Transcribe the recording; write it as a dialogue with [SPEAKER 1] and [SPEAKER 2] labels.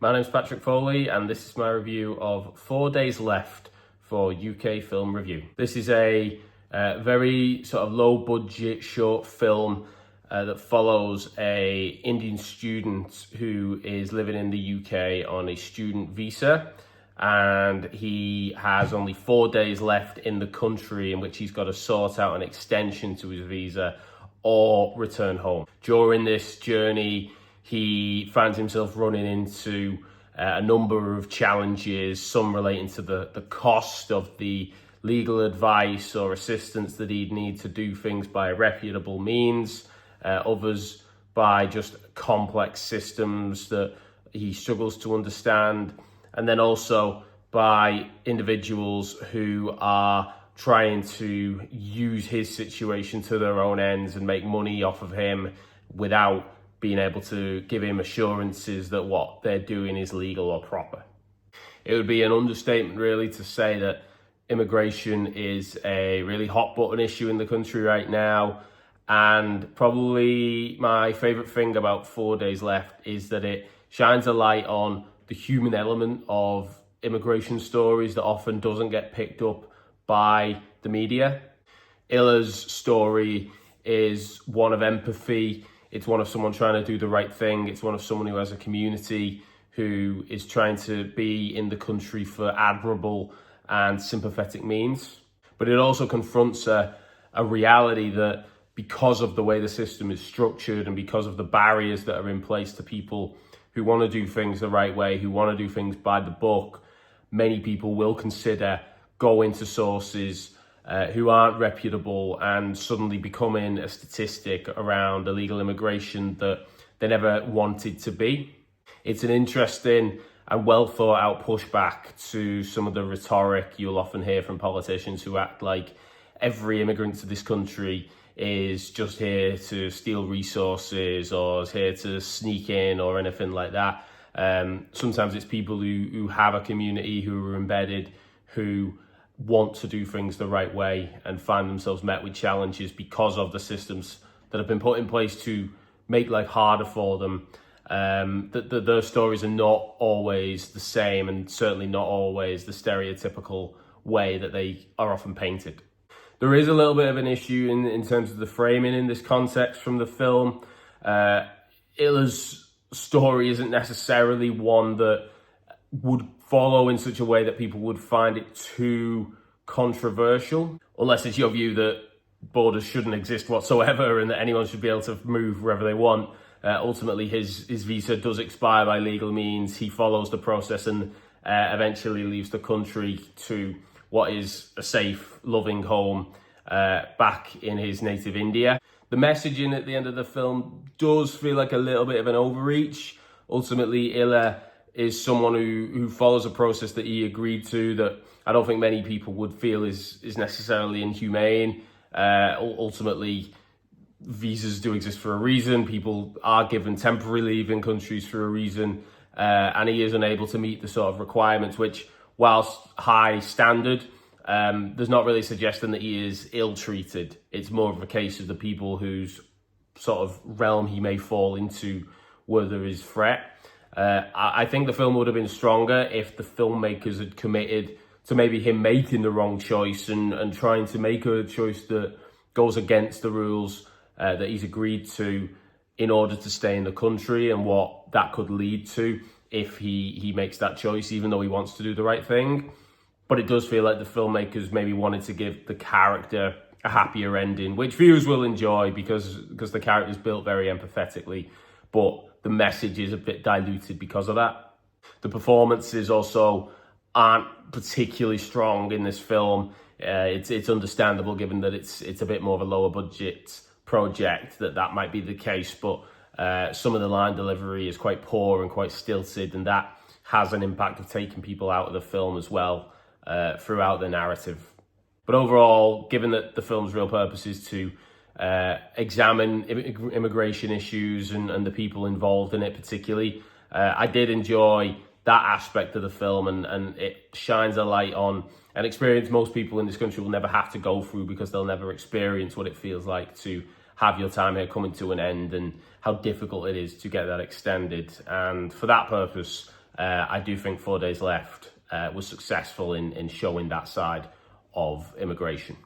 [SPEAKER 1] My name's Patrick Foleys and this is my review of 4 Days Left for UK Film Review. This is a very sort of low budget short film that follows a Indian student who is living in the UK on a student visa, and he has only 4 days left in the country in which he's got to sort out an extension to his visa or return home. During this journey, he finds himself running into a number of challenges, some relating to the cost of the legal advice or assistance that he'd need to do things by reputable means, others by just complex systems that he struggles to understand, and then also by individuals who are trying to use his situation to their own ends and make money off of him without being able to give him assurances that what they're doing is legal or proper. It would be an understatement really to say that immigration is a really hot button issue in the country right now, and probably my favourite thing about 4 Days Left is that it shines a light on the human element of immigration stories that often doesn't get picked up by the media. Illa's story is one of empathy. It's one of someone trying to do the right thing. It's one of someone who has a community who is trying to be in the country for admirable and sympathetic means. But it also confronts a reality that because of the way the system is structured and because of the barriers that are in place to people who want to do things the right way, who want to do things by the book, many people will consider going to sources who aren't reputable and suddenly becoming a statistic around illegal immigration that they never wanted to be. It's an interesting and well thought out pushback to some of the rhetoric you'll often hear from politicians who act like every immigrant to this country is just here to steal resources or is here to sneak in or anything like that. Sometimes it's people who have a community, who are embedded, who want to do things the right way and find themselves met with challenges because of the systems that have been put in place to make life harder for them. Their stories are not always the same, and certainly not always the stereotypical way that they are often painted. There is a little bit of an issue in terms of the framing in this context from the film. Illa's story isn't necessarily one that would follow in such a way that people would find it too controversial, unless it's your view that borders shouldn't exist whatsoever and that anyone should be able to move wherever they want. Ultimately, his visa does expire by legal means. He follows the process and eventually leaves the country to what is a safe, loving home back in his native India. The messaging at the end of the film does feel like a little bit of an overreach. Ultimately, Illa is someone who follows a process that he agreed to that I don't think many people would feel is necessarily inhumane. Ultimately, visas do exist for a reason. People are given temporary leave in countries for a reason, and he is unable to meet the sort of requirements, which, whilst high standard, there's not really suggesting that he is ill-treated. It's more of a case of the people whose sort of realm he may fall into where there is threat. I think the film would have been stronger if the filmmakers had committed to maybe him making the wrong choice and trying to make a choice that goes against the rules that he's agreed to in order to stay in the country, and what that could lead to if he makes that choice, even though he wants to do the right thing. But it does feel like the filmmakers maybe wanted to give the character a happier ending, which viewers will enjoy because the character is built very empathetically, but the message is a bit diluted because of that. The performances also aren't particularly strong in this film. It's understandable given that it's a bit more of a lower budget project that might be the case, but some of the line delivery is quite poor and quite stilted, and that has an impact of taking people out of the film as well throughout the narrative. But overall, given that the film's real purpose is to examine immigration issues and the people involved in it particularly, I did enjoy that aspect of the film, and it shines a light on an experience most people in this country will never have to go through because they'll never experience what it feels like to have your time here coming to an end and how difficult it is to get that extended. And for that purpose, I do think 4 Days Left was successful in showing that side of immigration.